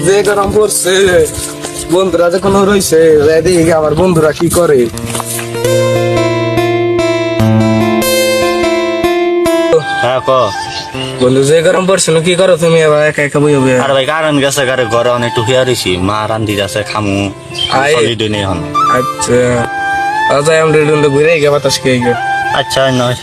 যে গরম পড়ছে, বন্ধুরা যখন রয়েছে দেখি আমার বন্ধুরা কি করে। হ্যাঁ ক বন্ধু যে গরম পড়ছে না, কি করো তুমি এবার একা একা বই হবে? আর ভাই কারণ গেছে ঘরে ঘরে অনেক টুকিয়া রয়েছি, মা রান্ধি যাচ্ছে খামু আয়। সলিডে নেই হন। আচ্ছা আচ্ছা, আমরা ঘুরে গিয়ে বাতাস খেয়ে গিয়ে। আচ্ছা নয়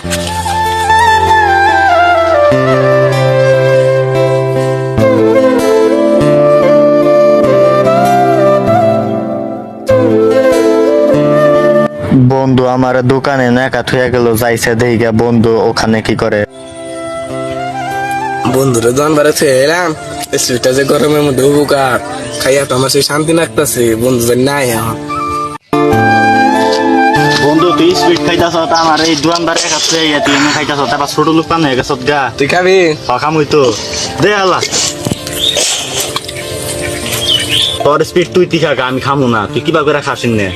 বন্ধু আমার দোকানে নাকা থুয়া গেল, যাইছে দেখি বন্ধু ওখানে কি করে। বন্ধুরা দোকান বাড়াতে এলাম, সেটা যে গরমের মধ্যে উপকার খাইয়া তো আমার সেই শান্তি লাগতেছে। বন্ধুদের নাই এখন। বন্ধু তুই স্পিড খাইতাছ, আমার এই দোকানদার একা থুয়া গিয়া তুই এনে খাইতাছ, তারপর ছোট লোক পান হয়ে গেছ গা। তুই খাবি? খামুই তো দে আল্লাহ তোর স্পিড তুই তিখা আমি খামু না, তুই কিবা করে খাসিন নে।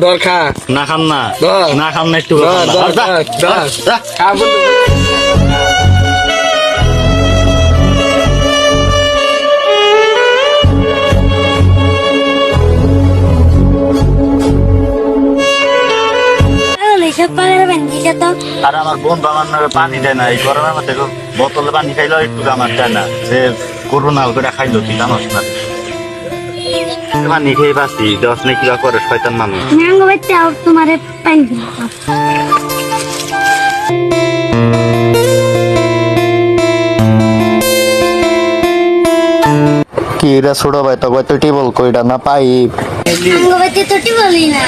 দর খা। না খাম না, ধর। না খাম না একটু ধর, ধর, ধর, ধর। খা বন্ধু। আর আমার বোন আমার নামে পানি দেয় না, এই গরমের মধ্যে বোতলে পানি খাইলো একটু আমার দেয় না, যে করোনা করে খাইলো তুই জানোস না। পানি খেয়ে বাঁচি দশ নেই কিবা করে শয়তান মানুষ। তোমারে পাইনি কি রে ছোট ভাই, তো তুই টিবল কইটা না পাইপ আঙ্গবাইতে তোটি বলি না।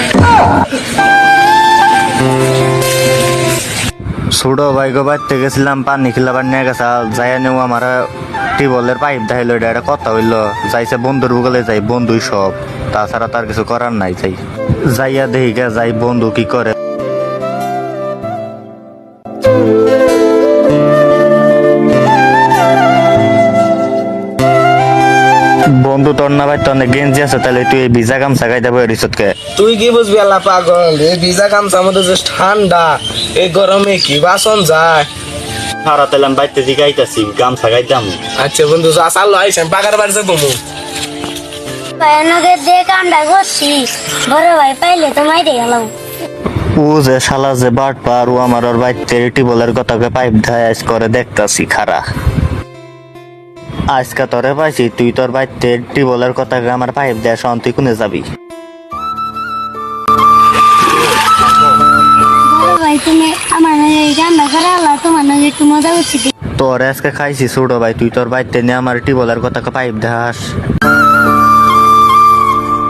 ছোট ভাই গো বাড়তে গেছিলাম পানি খেলাবার নিয়ে গেছে, যাই নেও আমার টিবলের পাইপ দেখাইলো, এটা কথা হইলো যাইছে বন্ধুর বুগলে যাই, বন্ধুই সব, তাছাড়া তার কিছু করার নাই। যাইয়া দেখি গে যাই বন্ধু কি করে। বন্ধু তোর না ভাই তো অনেক গেঞ্জি আছে, তাহলে তুই এই ভিজা গামছা গাইতে বই কে। তুই কি বুঝবি আল্লাহ পাগল, এই ভিজা গামছা আমাদের যে ঠান্ডা, এই গরমে কি বাসন যায়। সারা তাহলে আমি বাইতে গাইতেছি গামছা গাইতাম। আচ্ছা বন্ধু যা চাললো আইসেন পাকার বাড়ি যাবো। ভয়ানকের দিয়ে কামটা করছি, বড় ভাই পাইলে তো মাইরে গেলাম। ও যে শালা যে বাট পার, ও আমার ওর বাইতে টিবলের কথাকে পাইপ ধায়াস করে দেখতাছি খারা। আজকে তোরে পাইছি, তুই তোর বাইতে টিবলের কথাকে আমার পাইপ দেয়া শোন, তুই কোনে যাবি? বড় ভাই তুমি আমার এই কামটা করে আল্লাহ তোমার নাকি একটু মজা করছি। তোর আজকে খাইছি ছোট ভাই, তুই তোর বাইতে নিয়ে আমার টিবলের কথাকে পাইপ দেখাস।